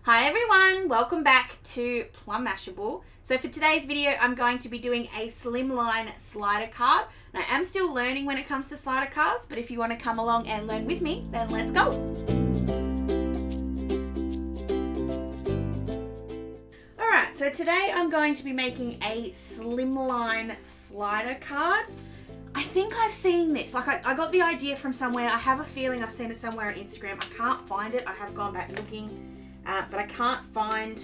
Hi everyone, welcome back to Plum Mashable. So for today's video, I'm going to be doing a Slimline slider card. And I am still learning when it comes to slider cards, but if you want to come along and learn with me, then let's go. Alright, so today I'm going to be making a Slimline slider card. I think I've seen this, like I got the idea from somewhere. I have a feeling I've seen it somewhere on Instagram. I can't find it, I have gone back looking. But I can't find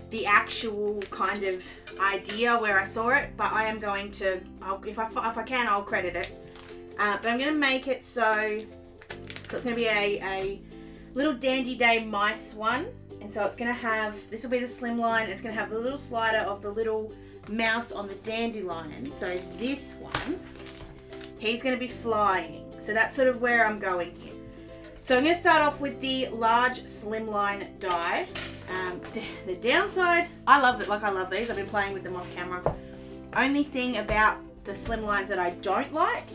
the actual kind of idea where I saw it, but I am going to, if I can, I'll credit it. But I'm going to make it so it's going to be a little Dandy Day mice one. And so it's going to have, this will be the Slimline, it's going to have the little slider of the little mouse on the dandelion. So this one, he's going to be flying. So that's sort of where I'm going here. So I'm going to start off with the large Slimline die. The downside, I love it, like I love these. I've been playing with them off camera. Only thing about the Slimlines that I don't like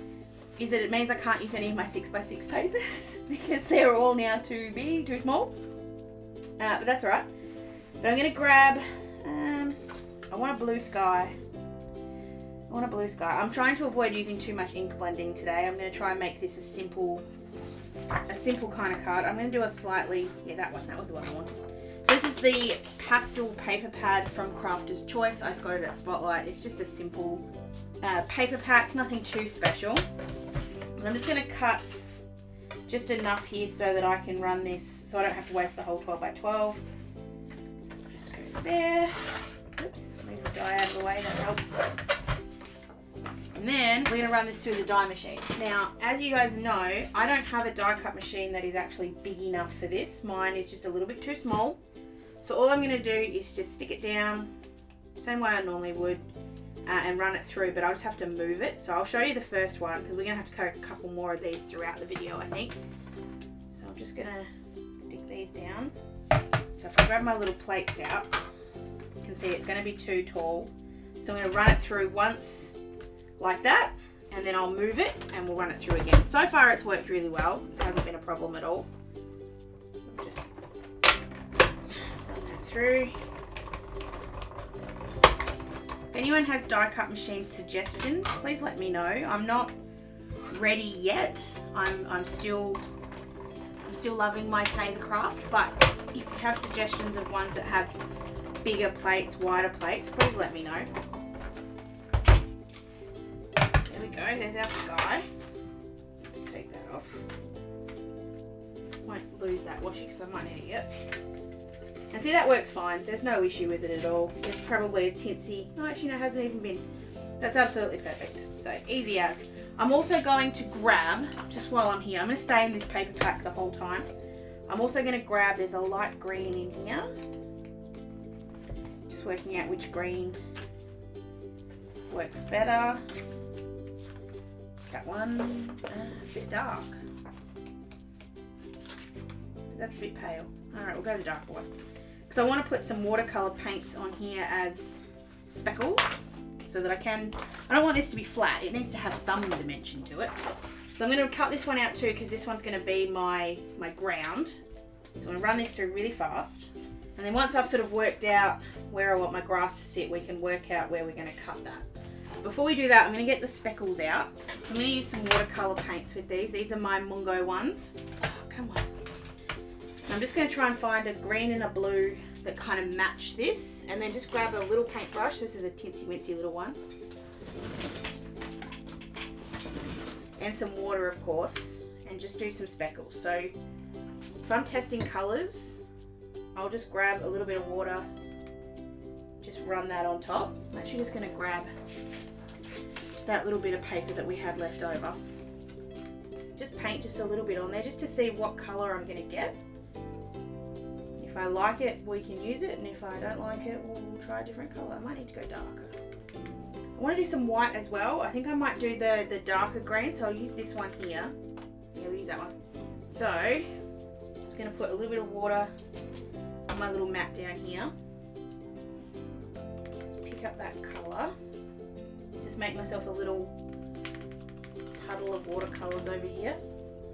is that it means I can't use any of my 6x6 papers because they're all now too big, too small. But that's alright. But I'm going to grab, I want a blue sky. I'm trying to avoid using too much ink blending today. I'm going to try and make this a simple kind of card. I'm going to do a slightly, that was the one I wanted. So this is the pastel paper pad from Crafter's Choice. I just got it at Spotlight. It's just a simple paper pack, nothing too special. And I'm just going to cut just enough here so that I can run this, so I don't have to waste the whole 12 by 12. So just go there. Oops, move the die out of the way, that helps. And then we're going to run this through the die machine. Now, as you guys know, I don't have a die cut machine that is actually big enough for this. Mine is just a little bit too small. So all I'm going to do is just stick it down, same way I normally would, and run it through, but I'll just have to move it. So I'll show you the first one, because we're going to have to cut a couple more of these throughout the video, I think. So I'm just going to stick these down. So if I grab my little plates out, you can see it's going to be too tall. So I'm going to run it through once, like that, and then I'll move it and we'll run it through again. So far it's worked really well. It hasn't been a problem at all. So I'll just run that through. If anyone has die cut machine suggestions, please let me know. I'm not ready yet. I'm still loving my Kaisercraft, but if you have suggestions of ones that have bigger plates, wider plates, please let me know. Go, there's our sky. Let's take that off. Won't lose that washi because I might need it yet. And see, that works fine. There's no issue with it at all. There's probably a tinsy. No, actually, no, it hasn't even been. That's absolutely perfect. So easy as. I'm also going to grab, just while I'm here, I'm going to stay in this paper pack the whole time. I'm also going to grab, there's a light green in here. Just working out which green works better. That one, it's a bit dark. That's a bit pale. Alright, we'll go the darker one. Because I want to put some watercolour paints on here as speckles. So that I don't want this to be flat. It needs to have some dimension to it. So I'm going to cut this one out too, because this one's going to be my ground. So I'm going to run this through really fast. And then once I've sort of worked out where I want my grass to sit, we can work out where we're going to cut that. Before we do that, I'm going to get the speckles out. So I'm going to use some watercolour paints with these. These are my Munguyo ones. Oh, come on. I'm just going to try and find a green and a blue that kind of match this. And then just grab a little paintbrush. This is a tinsy wincy little one. And some water, of course. And just do some speckles. So if I'm testing colours, I'll just grab a little bit of water. Just run that on top. I'm actually just going to grab that little bit of paper that we had left over. Just paint just a little bit on there just to see what colour I'm going to get. If I like it, we can use it, and if I don't like it, we'll try a different colour. I might need to go darker. I want to do some white as well. I think I might do the darker green, so I'll use this one here. Yeah, we'll use that one. So, I'm just going to put a little bit of water on my little mat down here. Up that colour. Just make myself a little puddle of watercolours over here.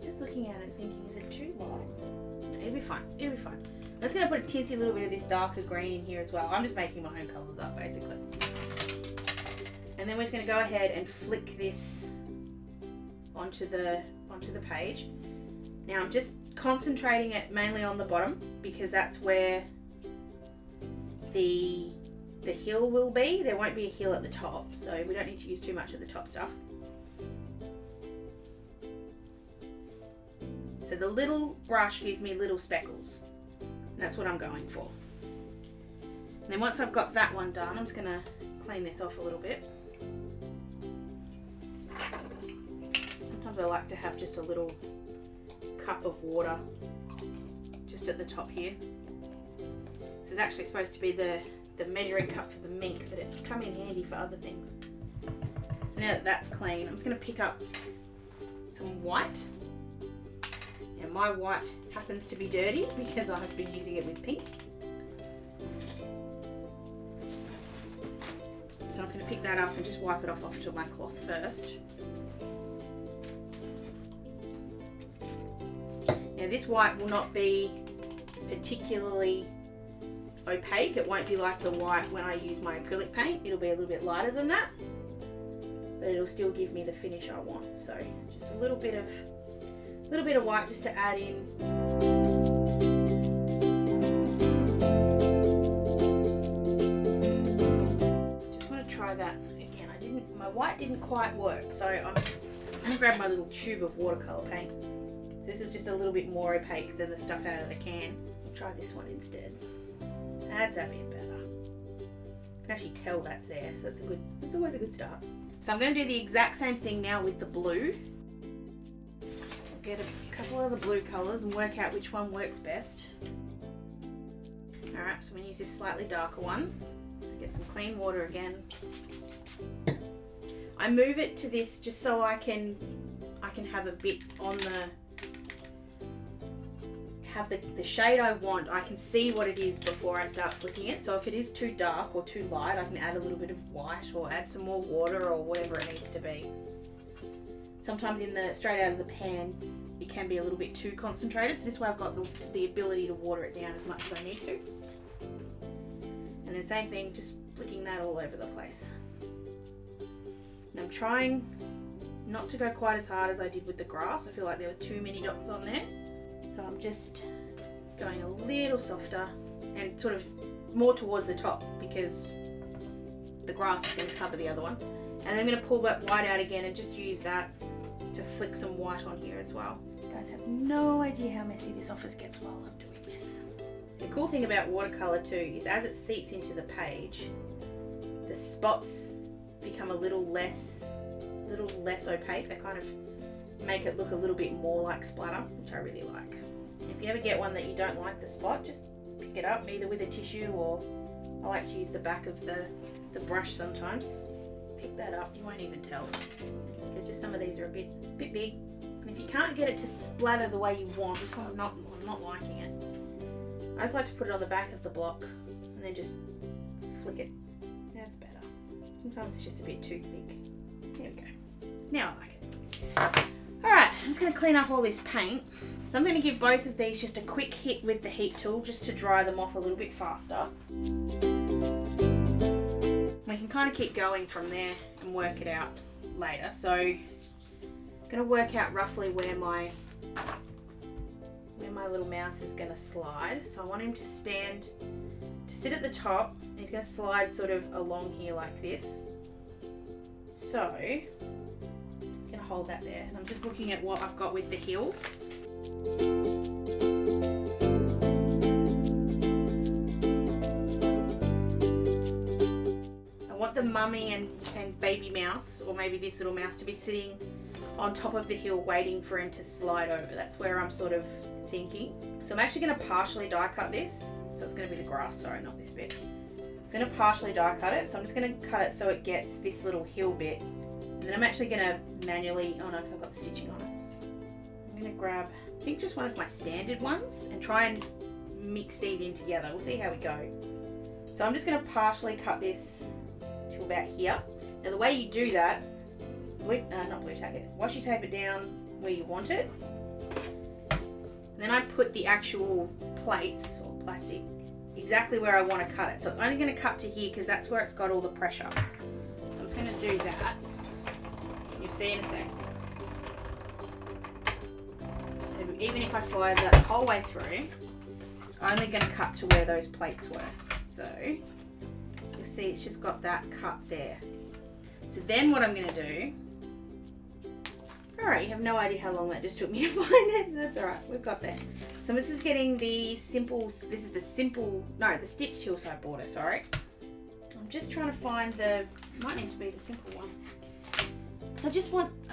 Just looking at it thinking, is it too light? It'll be fine. It'll be fine. I'm just going to put a teensy little bit of this darker green in here as well. I'm just making my own colours up basically. And then we're just going to go ahead and flick this onto the page. Now I'm just concentrating it mainly on the bottom because that's where the hill will be. There won't be a hill at the top, so we don't need to use too much of the top stuff. So the little brush gives me little speckles. And that's what I'm going for. And then once I've got that one done, I'm just going to clean this off a little bit. Sometimes I like to have just a little cup of water just at the top here. This is actually supposed to be the measuring cup for the mink, but it's come in handy for other things. So now that that's clean, I'm just going to pick up some white. Now my white happens to be dirty because I've been using it with pink. So I'm just going to pick that up and just wipe it off to my cloth first. Now this white will not be particularly opaque. It won't be like the white when I use my acrylic paint. It'll be a little bit lighter than that, but it'll still give me the finish I want. So just a little bit of white just to add in. Just want to try that again. My white didn't quite work, so I'm gonna grab my little tube of watercolour paint. So this is just a little bit more opaque than the stuff out of the can. I'll try this one instead. That's a bit better. You can actually tell that's there, so it's always a good start. So I'm going to do the exact same thing now with the blue. I'll get a couple of the blue colours and work out which one works best. Alright, so I'm going to use this slightly darker one. So get some clean water again. I move it to this just so I can have a bit on the shade I want. I can see what it is before I start flicking it. So if it is too dark or too light, I can add a little bit of white or add some more water or whatever it needs to be. Sometimes straight out of the pan, it can be a little bit too concentrated. So this way I've got the ability to water it down as much as I need to. And then same thing, just flicking that all over the place. And I'm trying not to go quite as hard as I did with the grass. I feel like there were too many dots on there. So I'm just going a little softer and sort of more towards the top because the grass is going to cover the other one. And then I'm going to pull that white out again and just use that to flick some white on here as well. You guys have no idea how messy this office gets while I'm doing this. The cool thing about watercolour too is as it seeps into the page, the spots become a little less opaque. They kind of make it look a little bit more like splatter, which I really like. If you ever get one that you don't like the spot, just pick it up either with a tissue or I like to use the back of the brush sometimes. Pick that up, you won't even tell because just some of these are a bit big. And if you can't get it to splatter the way you want, this one's I'm not liking it. I just like to put it on the back of the block and then just flick it. That's better. Sometimes it's just a bit too thick. There we go. Now I like it. Alright, I'm just going to clean up all this paint. So I'm going to give both of these just a quick hit with the heat tool just to dry them off a little bit faster. We can kind of keep going from there and work it out later. So I'm going to work out roughly where my little mouse is going to slide. So I want him to sit at the top and he's going to slide sort of along here like this. So I'm going to hold that there and I'm just looking at what I've got with the heels. I want the mummy and baby mouse, or maybe this little mouse, to be sitting on top of the hill waiting for him to slide over. That's where I'm sort of thinking. So I'm actually going to partially die cut this. So it's going to be the grass, sorry, not this bit. I'm going to partially die cut it. So I'm just going to cut it so it gets this little hill bit. And then I'm actually going to manually, oh no, because I've got the stitching on it. I'm going to grab, I think just one of my standard ones and try and mix these in together. We'll see how we go. So I'm just going to partially cut this to about here. Now the way you do that, washi tape it down where you want it. And then I put the actual plates, or plastic exactly where I want to cut it. So it's only going to cut to here because that's where it's got all the pressure. So I'm just going to do that. You'll see in a sec. So even if I follow that the whole way through, it's only going to cut to where those plates were. So you'll see it's just got that cut there. So then what I'm going to do, alright, you have no idea how long that just took me to find it. That's alright, we've got there. So this is getting the stitched hillside border, sorry. I'm just trying to find might need to be the simple one. So I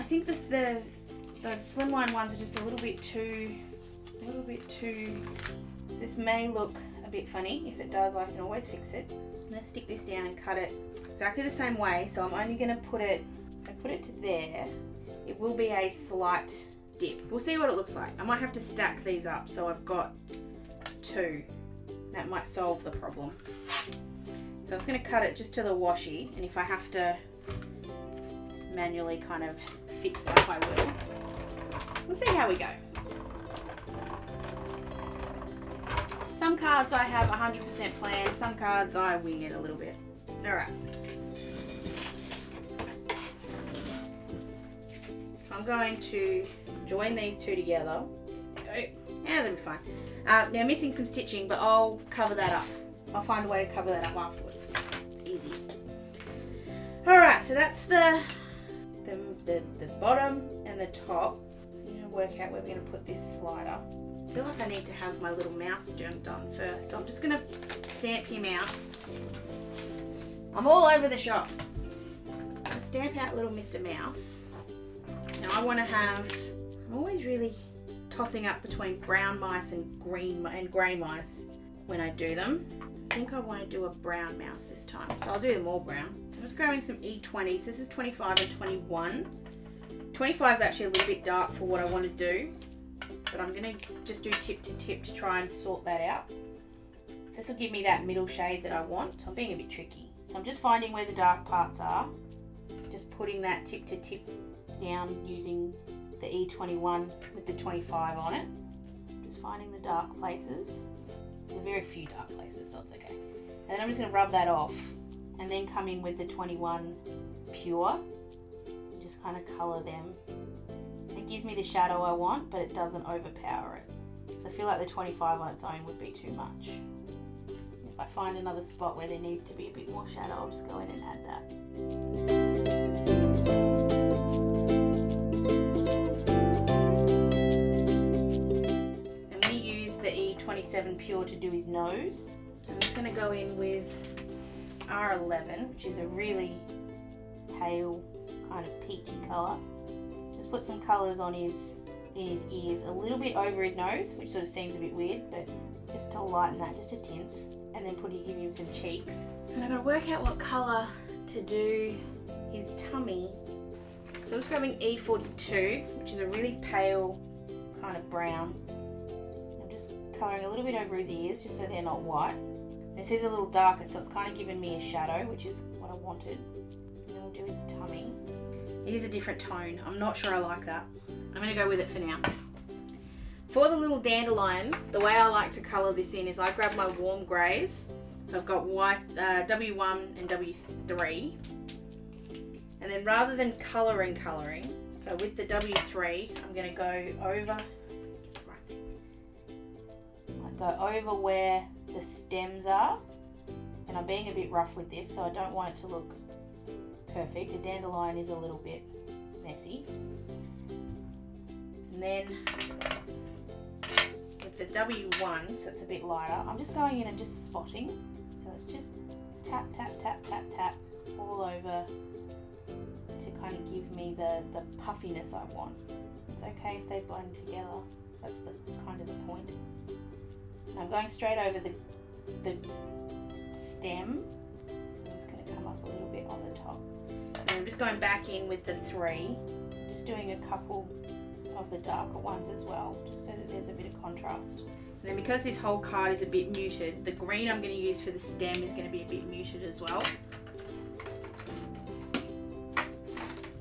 think the slimline ones are just a little bit too, this may look a bit funny. If it does, I can always fix it. I'm going to stick this down and cut it exactly the same way. So I'm only going to put it to there. It will be a slight dip. We'll see what it looks like. I might have to stack these up so I've got 2. That might solve the problem. So I'm just going to cut it just to the washi, and if I have to manually kind of fix it up, I will. We'll see how we go. Some cards I have 100% planned, some cards I wing it a little bit. Alright. So I'm going to join these 2 together. Yeah, that'll be fine. Now missing some stitching, but I'll cover that up. I'll find a way to cover that up afterwards. It's easy. Alright, so that's the bottom and the top. I'm going to work out where we're going to put this slider. I feel like I need to have my little mouse done first, so I'm just going to stamp him out. I'm all over the shop. I'll stamp out little Mr. Mouse. Now I want to I'm always really tossing up between brown mice and grey mice when I do them. I think I want to do a brown mouse this time, so I'll do them all brown. So I'm just grabbing some E20s. This is 25 and 21. 25 is actually a little bit dark for what I want to do, but I'm going to just do tip to tip to try and sort that out. So this will give me that middle shade that I want. So I'm being a bit tricky. So I'm just finding where the dark parts are, just putting that tip to tip down using the E21 with the 25 on it. Just finding the dark places. There are very few dark places, so it's okay. And then I'm just going to rub that off and then come in with the 21 pure. Just kind of colour them. It gives me the shadow I want, but it doesn't overpower it. So I feel like the 25 on its own would be too much. If I find another spot where there needs to be a bit more shadow, I'll just go in and add that. I'm going to use the E27 Pure to do his nose. I'm just going to go in with R11, which is a really pale kind of peachy colour. Just put some colours on in his ears, a little bit over his nose, which sort of seems a bit weird, but just to lighten that, just a tint, and then give him some cheeks. And I've got to work out what colour to do his tummy. So I'm just grabbing E42, which is a really pale kind of brown. I'm just colouring a little bit over his ears, just so they're not white. This is a little darker, so it's kind of giving me a shadow, which is what I wanted. And then we'll do his tummy. It is a different tone. I'm not sure I like that. I'm going to go with it for now. For the little dandelion, the way I like to colour this in is I grab my warm greys. So I've got white, W1 and W3. And then rather than colouring, so with the W3, I'm going to go over, where the stems are. And I'm being a bit rough with this, so I don't want it to look perfect. The dandelion is a little bit messy. And then with the W1, so it's a bit lighter, I'm just going in and just spotting. So it's just tap, tap, tap, tap, tap all over to kind of give me the puffiness I want. It's okay if they blend together. That's kind of the point. And I'm going straight over the stem. I'm just going to come up a little bit on the top. And I'm just going back in with the 3, just doing a couple of the darker ones as well, just so that there's a bit of contrast. And then because this whole card is a bit muted, the green I'm going to use for the stem is going to be a bit muted as well.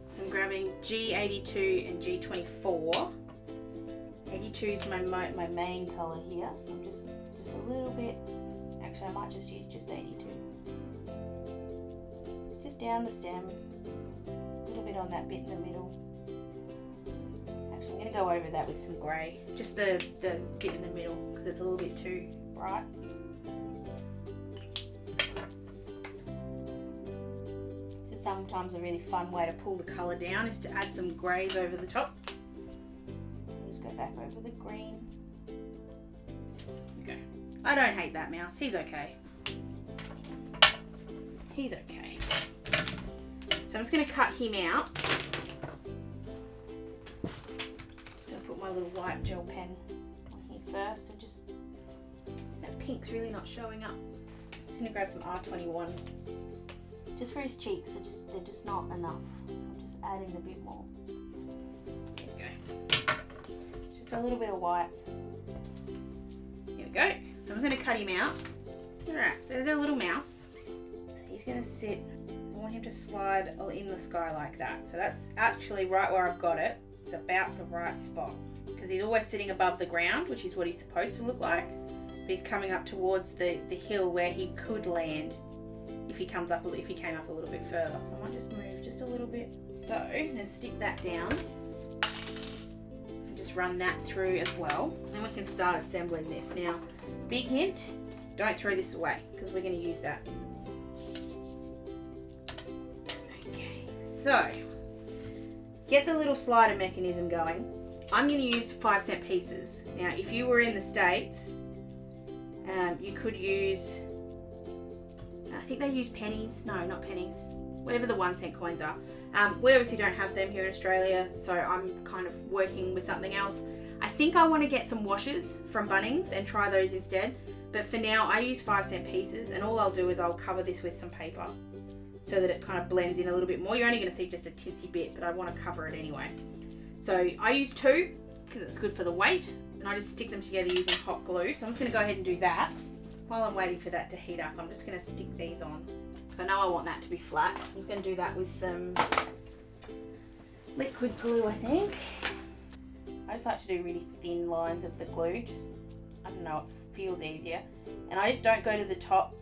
So I'm grabbing G82 and G24. 82 is my main colour here, so I'm just a little bit. Actually, I might just use just 82. Just down the stem. A little bit on that bit in the middle. Actually, I'm going to go over that with some grey. Just the bit in the middle because it's a little bit too bright. This is sometimes a really fun way to pull the colour down is to add some greys over the top. I'll just go back over the green. Okay. I don't hate that mouse. He's okay. He's okay. So I'm just going to cut him out. Just going to put my little white gel pen on here first. And just, that pink's really not showing up. I'm going to grab some R21. Just for his cheeks, they're just not enough. So I'm just adding a bit more. There we go. Just a little bit of white. Here we go. So I'm just going to cut him out. Alright, so there's our little mouse. So he's going to sit. I want him to slide in the sky like that. So that's actually right where I've got it. It's about the right spot. Because he's always sitting above the ground, which is what he's supposed to look like. But he's coming up towards the hill where he could land if he came up a little bit further. So I might just move just a little bit. So I'm going to stick that down. And just run that through as well. Then we can start assembling this. Now, big hint, don't throw this away because we're going to use that. So, get the little slider mechanism going. I'm going to use 5-cent pieces. Now, if you were in the States, you could use, I think they use pennies. No, not pennies. Whatever the 1-cent coins are. We obviously don't have them here in Australia, so I'm kind of working with something else. I think I want to get some washers from Bunnings and try those instead. But for now, I use 5-cent pieces, and all I'll do is I'll cover this with some paper, so that it kind of blends in a little bit more. You're only going to see just a tinsy bit, but I want to cover it anyway. So I use 2 because it's good for the weight, and I just stick them together using hot glue. So I'm just going to go ahead and do that. While I'm waiting for that to heat up, I'm just going to stick these on. because I know I want that to be flat. So I'm going to do that with some liquid glue, I think. I just like to do really thin lines of the glue, just, I don't know, it feels easier. And I just don't go to the top,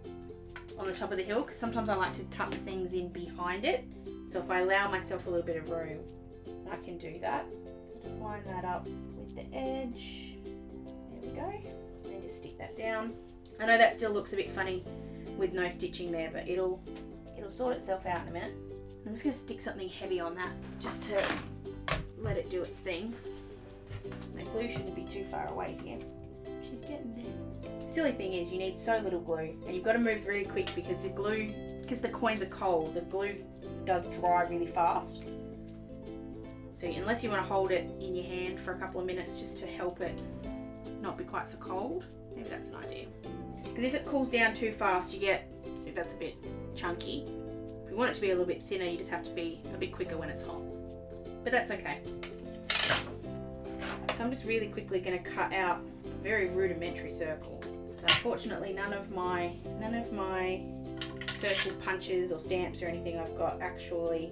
on the top of the hill, because sometimes I like to tuck things in behind it. So if I allow myself a little bit of room, I can do that. So just line that up with the edge. There we go. And then just stick that down. I know that still looks a bit funny with no stitching there, but it'll sort itself out in a minute. I'm just going to stick something heavy on that just to let it do its thing. My glue shouldn't be too far away here. She's getting there. Silly thing is, you need so little glue, and you've got to move really quick because the glue, because the coins are cold, the glue does dry really fast. So unless you want to hold it in your hand for a couple of minutes just to help it not be quite so cold, maybe that's an idea. Because if it cools down too fast, you get, see if that's a bit chunky. If you want it to be a little bit thinner, you just have to be a bit quicker when it's hot. But that's okay. So I'm just really quickly going to cut out a very rudimentary circle. So unfortunately, none of my circle punches or stamps or anything I've got actually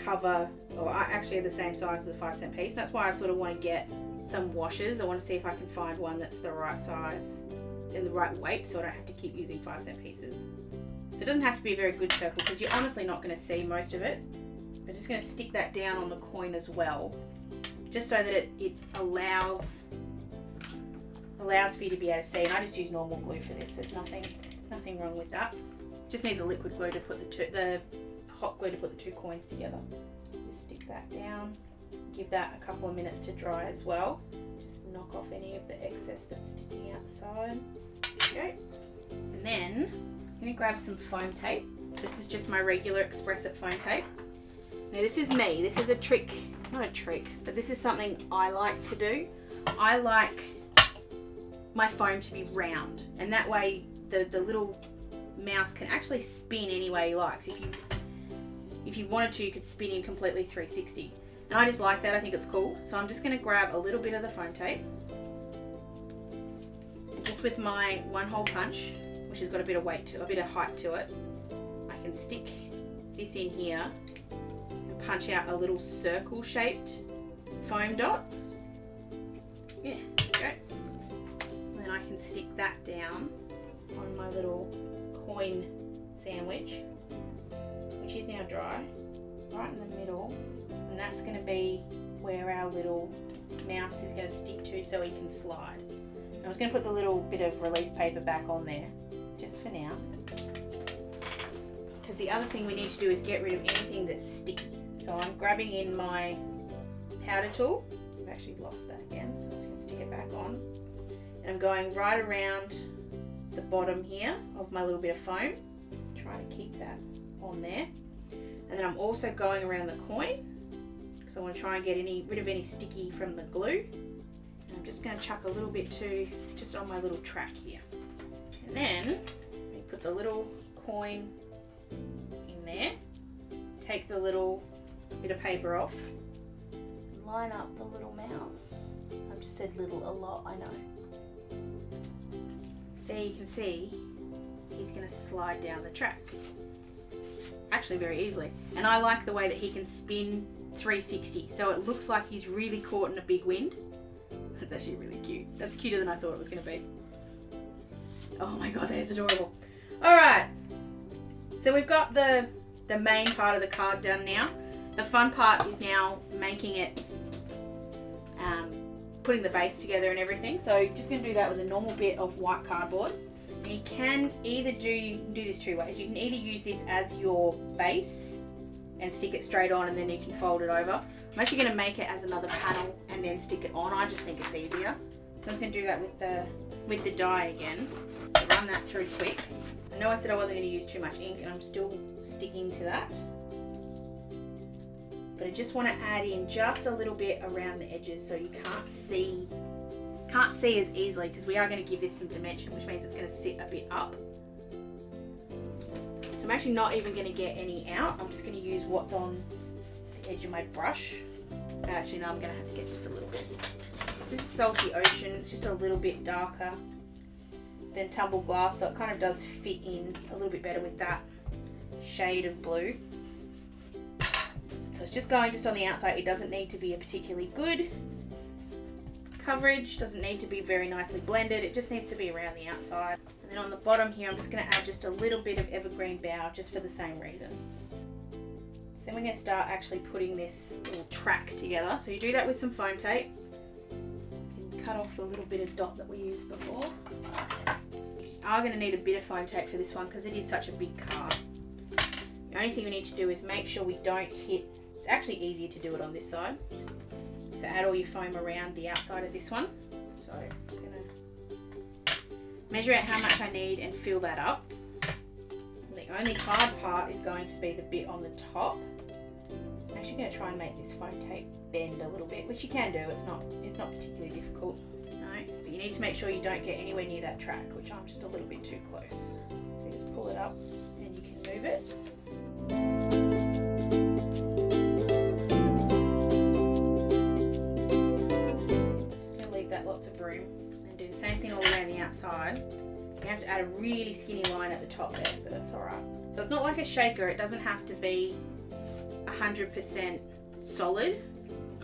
cover, or actually are the same size as the 5-cent piece. That's why I sort of want to get some washers. I want to see if I can find one that's the right size and the right weight, so I don't have to keep using 5-cent pieces. So it doesn't have to be a very good circle because you're honestly not going to see most of it. I'm just going to stick that down on the coin as well, just so that it allows for you to be able to see. And I just use normal glue for this. There's nothing wrong with that. Just need the liquid glue to put the hot glue to put the two coins together. Just stick that down. Give that a couple of minutes to dry as well. Just knock off any of the excess that's sticking out the side. There we go. And then I'm going to grab some foam tape. This is just my regular Express It foam tape. Now this is me. This is a trick, not a trick, but this is something I like to do. I like my foam to be round, and that way the little mouse can actually spin any way he likes. If you wanted to, you could spin him completely 360. And I just like that. I think it's cool. So I'm just going to grab a little bit of the foam tape, and just with my 1-hole punch, which has got a bit of weight to, a bit of height to it, I can stick this in here and punch out a little circle-shaped foam dot. Yeah, there we go. And then I can stick that down on my little coin sandwich, which is now dry, right in the middle, and that's going to be where our little mouse is going to stick to so he can slide. I was going to put the little bit of release paper back on there, just for now. Because the other thing we need to do is get rid of anything that's sticky. So I'm grabbing in my powder tool. I've actually lost that again, so I'm just going to stick it back on. And I'm going right around the bottom here of my little bit of foam, trying to keep that on there. And then I'm also going around the coin, because I want to try and get rid of any sticky from the glue. And I'm just going to chuck a little bit too, just on my little track here. And then we put the little coin in there, take the little bit of paper off, and line up the little mouse. I've just said little a lot, I know. There you can see he's going to slide down the track. Actually very easily. And I like the way that he can spin 360, so it looks like he's really caught in a big wind. That's actually really cute. That's cuter than I thought it was going to be. Oh my god, that is adorable. Alright, so we've got the main part of the card done now. The fun part is now making it, putting the base together and everything. So just going to do that with a normal bit of white cardboard. And you can either do this two ways. You can either use this as your base and stick it straight on, and then you can fold it over. I'm actually going to make it as another panel and then stick it on. I just think it's easier. So I'm going to do that with the die again. So run that through quick. I know I said I wasn't going to use too much ink, and I'm still sticking to that. But I just want to add in just a little bit around the edges so you can't see as easily, because we are going to give this some dimension, which means it's going to sit a bit up. So I'm actually not even going to get any out. I'm just going to use what's on the edge of my brush. Actually, no, I'm going to have to get just a little bit. This is Salty Ocean. It's just a little bit darker than Tumbled Glass, so it kind of does fit in a little bit better with that shade of blue. So it's just going just on the outside. It doesn't need to be a particularly good coverage, doesn't need to be very nicely blended, it just needs to be around the outside. And then on the bottom here I'm just going to add just a little bit of evergreen bough, just for the same reason. So then we're going to start actually putting this little track together. So you do that with some foam tape. You can cut off the little bit of dot that we used before. You are going to need a bit of foam tape for this one because it is such a big card. The only thing we need to do is make sure we don't hit, it's actually easier to do it on this side. So add all your foam around the outside of this one. So I'm just going to measure out how much I need and fill that up. The only hard part is going to be the bit on the top. I'm actually going to try and make this foam tape bend a little bit, which you can do. It's not particularly difficult. No, but you need to make sure you don't get anywhere near that track, which I'm just a little bit too close. So you just pull it up and you can move it. Lots of room, and do the same thing all around the outside. You have to add a really skinny line at the top there, but that's alright. So it's not like a shaker, it doesn't have to be 100% solid.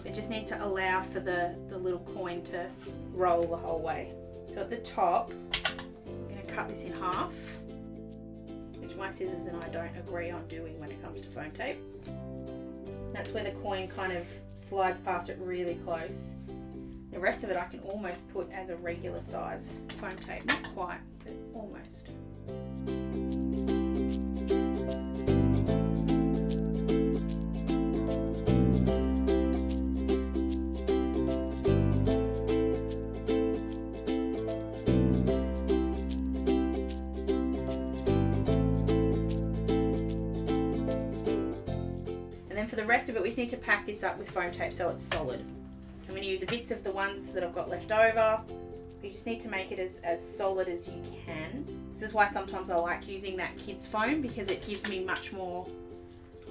It just needs to allow for the little coin to roll the whole way. So at the top, I'm going to cut this in half, which my scissors and I don't agree on doing when it comes to foam tape. That's where the coin kind of slides past it really close. The rest of it I can almost put as a regular size foam tape. Not quite, but almost. And then for the rest of it, we just need to pack this up with foam tape so it's solid. So I'm going to use the bits of the ones that I've got left over. You just need to make it as solid as you can. This is why sometimes I like using that kids foam, because it gives me much more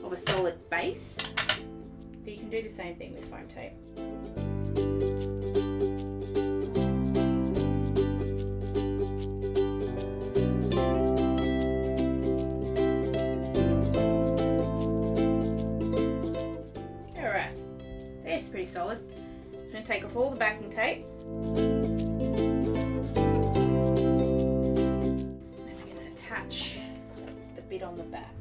of a solid base. But you can do the same thing with foam tape. Alright, that's pretty solid. I'm going to take off all the backing tape. attach the bit on the back.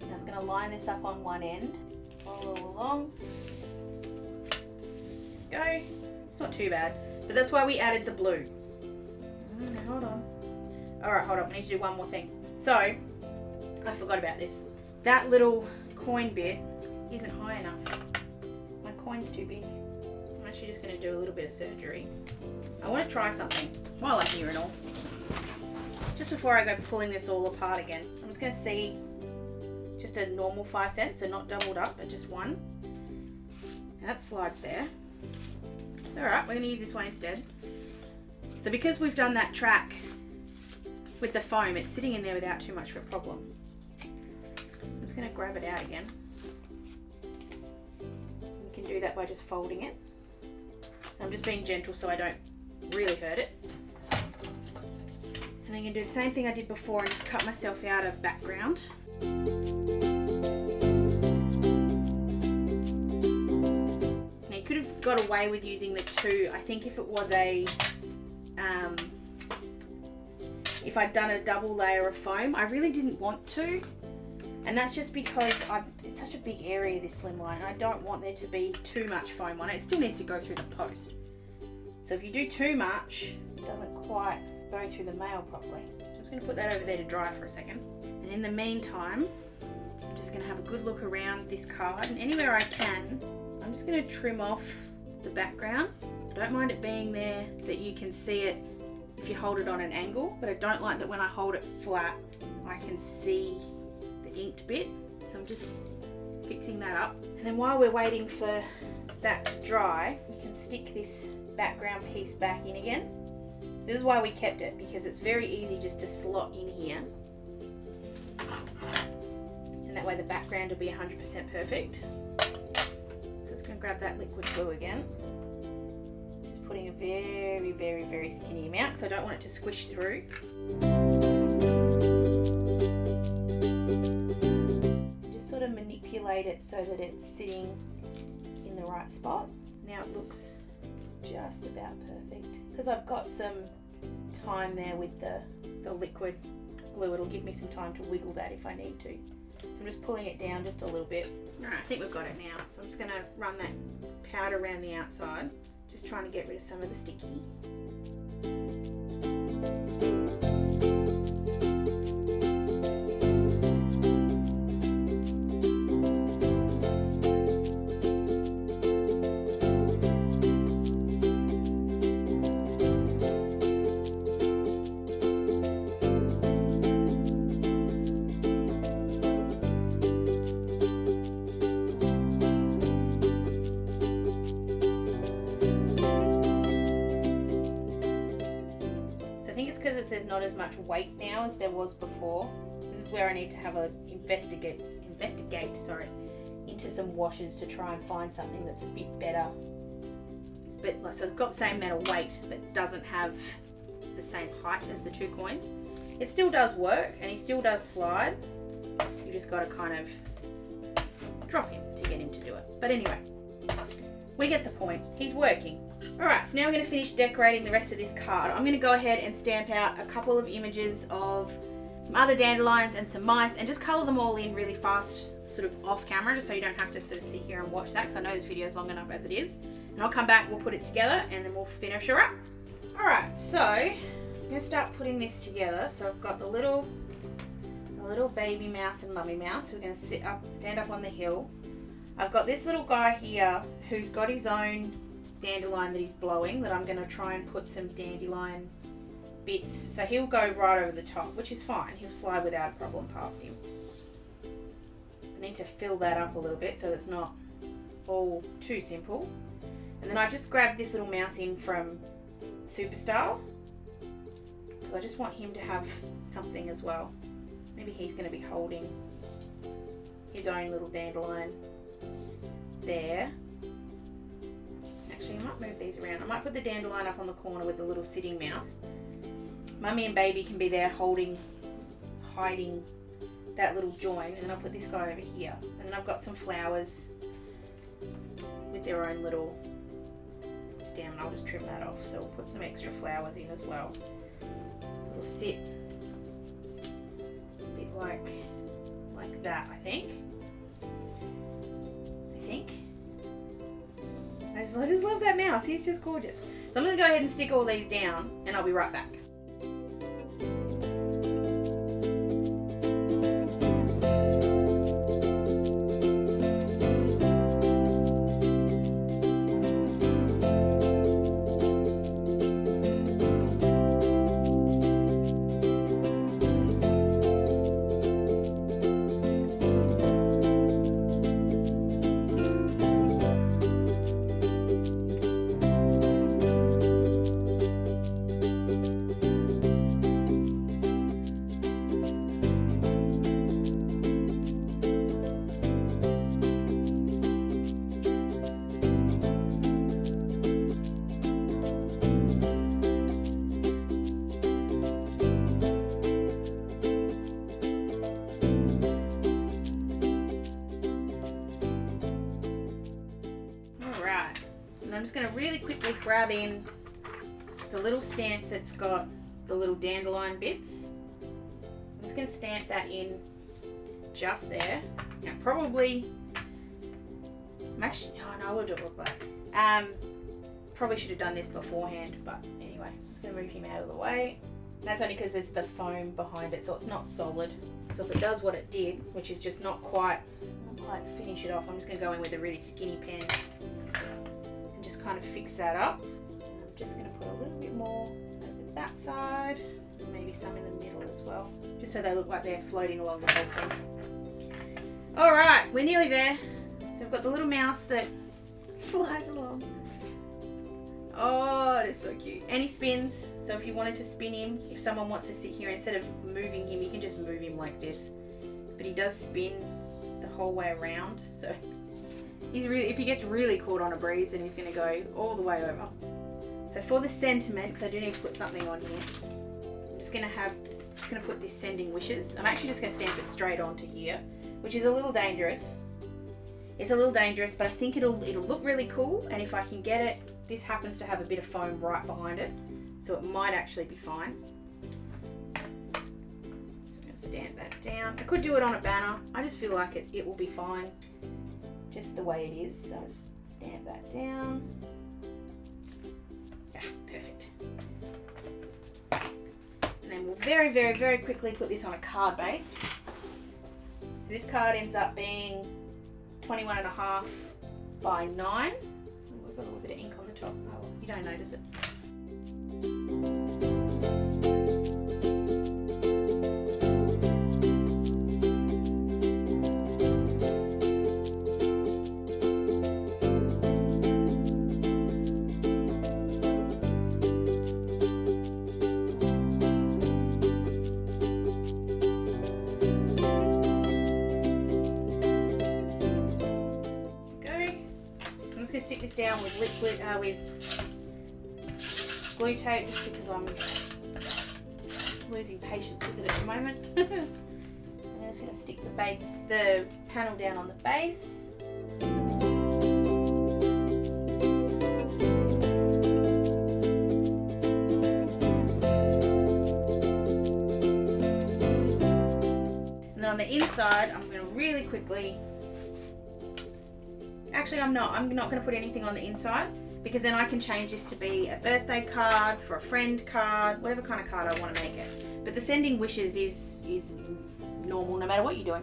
I was going to line this up on one end, follow along. There we go. It's not too bad, but that's why we added the blue. Hold on. Alright, hold on. I need to do one more thing. So, I forgot about this. That little coin bit isn't high enough. My coin's too big. I'm actually just going to do a little bit of surgery. I want to try something while I'm here and all. Just before I go pulling this all apart again, I'm just going to see just a normal 5 cents, so not doubled up, but just one. And that slides there. It's alright, we're going to use this one instead. So because we've done that track with the foam, it's sitting in there without too much of a problem. I'm just going to grab it out again. You can do that by just folding it. I'm just being gentle so I don't really hurt it. And then you can do the same thing I did before and just cut myself out of background. Now you could have got away with using the two. I think if it was a if I'd done a double layer of foam, I really didn't want to, and that's just because it's such a big area, this Slimline. I don't want there to be too much foam on it. It still needs to go through the post. So if you do too much, it doesn't quite go through the mail properly. So I'm just going to put that over there to dry for a second. And in the meantime, I'm just going to have a good look around this card, and anywhere I can, I'm just going to trim off the background. I don't mind it being there that you can see it if you hold it on an angle, but I don't like that when I hold it flat, I can see the inked bit. So I'm just fixing that up. And then while we're waiting for that to dry, we can stick this background piece back in again. This is why we kept it, because it's very easy just to slot in here. And that way the background will be 100% perfect. So just going to grab that liquid glue again. Just putting a very, very, very skinny amount because I don't want it to squish through. Just sort of manipulate it so that it's sitting in the right spot. Now it looks just about perfect. Because I've got some time there with the liquid glue, it'll give me some time to wiggle that if I need to. So I'm just pulling it down just a little bit. Alright, I think we've got it now. So I'm just going to run that powder around the outside, just trying to get rid of some of the sticky. There's not as much weight now as there was before. So this is where I need to have a investigate into some washes to try and find something that's a bit better. But so it's got the same amount of weight, but doesn't have the same height as the two coins. It still does work, and he still does slide. You just got to kind of drop him to get him to do it. But anyway, we get the point. He's working. Alright, so now we're going to finish decorating the rest of this card. I'm going to go ahead and stamp out a couple of images of some other dandelions and some mice and just colour them all in really fast, sort of off camera, just so you don't have to sort of sit here and watch that, because I know this video is long enough as it is. And I'll come back, we'll put it together, and then we'll finish her up. Alright, so I'm going to start putting this together. So I've got the little baby mouse and mummy mouse. We're going to stand up on the hill. I've got this little guy here who's got his own dandelion that he's blowing, that I'm going to try and put some dandelion bits, so he'll go right over the top, which is fine. He'll slide without a problem past him. I need to fill that up a little bit so it's not all too simple. And then I just grabbed this little mouse in from Superstar, because I just want him to have something as well. Maybe he's going to be holding his own little dandelion there. Actually, I might move these around. I might put the dandelion up on the corner with the little sitting mouse. Mummy and baby can be there hiding that little join, and then I'll put this guy over here. And then I've got some flowers with their own little stem, and I'll just trim that off. So we'll put some extra flowers in as well. So it'll sit think. I just love that mouse. He's just gorgeous. So I'm going to go ahead and stick all these down and I'll be right back. I'm just going to really quickly grab in the little stamp that's got the little dandelion bits. I'm just going to stamp that in just there. Now probably, I will do it real quick. Probably should have done this beforehand, but anyway, I'm just going to move him out of the way. That's only because there's the foam behind it, so it's not solid. So if it does what it did, which is just not quite finish it off, I'm just going to go in with a really skinny pen. Kind of fix that up. I'm just going to put a little bit more over that side and maybe some in the middle as well, just so they look like they're floating along the whole thing. Alright, we're nearly there. So I've got the little mouse that flies along. Oh, it is so cute. And he spins, so if you wanted to spin him, if someone wants to sit here, instead of moving him, you can just move him like this. But he does spin the whole way around, so if he gets really caught on a breeze, then he's going to go all the way over. So for the sentiment, because I do need to put something on here, I'm just going to put this sending wishes. I'm actually just going to stamp it straight onto here, which is a little dangerous. It's a little dangerous, but I think it'll look really cool. And if I can get it, this happens to have a bit of foam right behind it, so it might actually be fine. So I'm going to stamp that down. I could do it on a banner. I just feel like it will be fine, just the way it is. So stamp that down. Yeah, perfect. And then we'll very, very, very quickly put this on a card base. So this card ends up being 21.5 by 9. We've got a little bit of ink on the top. Oh, you don't notice it. Stick this down with liquid, with glue tape, just because I'm losing patience with it at the moment. I'm just going to stick the panel down on the base. And then on the inside, I'm going to really quickly. Actually, I'm not going to put anything on the inside, because then I can change this to be a birthday card, for a friend card, whatever kind of card I want to make it. But the sending wishes is normal no matter what you're doing.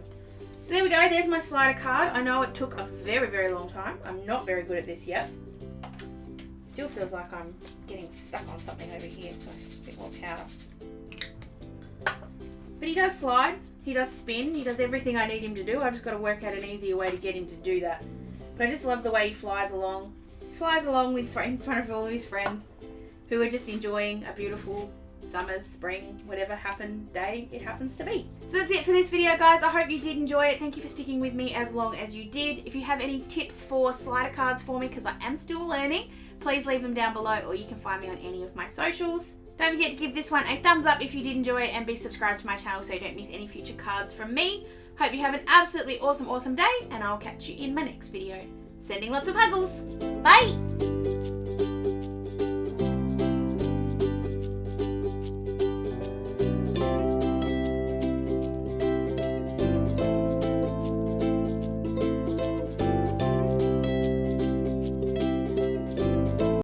So there we go, there's my slider card. I know it took a very, very long time. I'm not very good at this yet. Still feels like I'm getting stuck on something over here, so a bit more powder. But he does slide, he does spin, he does everything I need him to do. I've just got to work out an easier way to get him to do that. But I just love the way he flies along. He flies along in front of all of his friends who are just enjoying a beautiful summer, spring, whatever day it happens to be. So that's it for this video, guys. I hope you did enjoy it. Thank you for sticking with me as long as you did. If you have any tips for slider cards for me, because I am still learning, please leave them down below, or you can find me on any of my socials. Don't forget to give this one a thumbs up if you did enjoy it, and be subscribed to my channel so you don't miss any future cards from me. Hope you have an absolutely awesome day, and I'll catch you in my next video. Sending lots of huggles. Bye!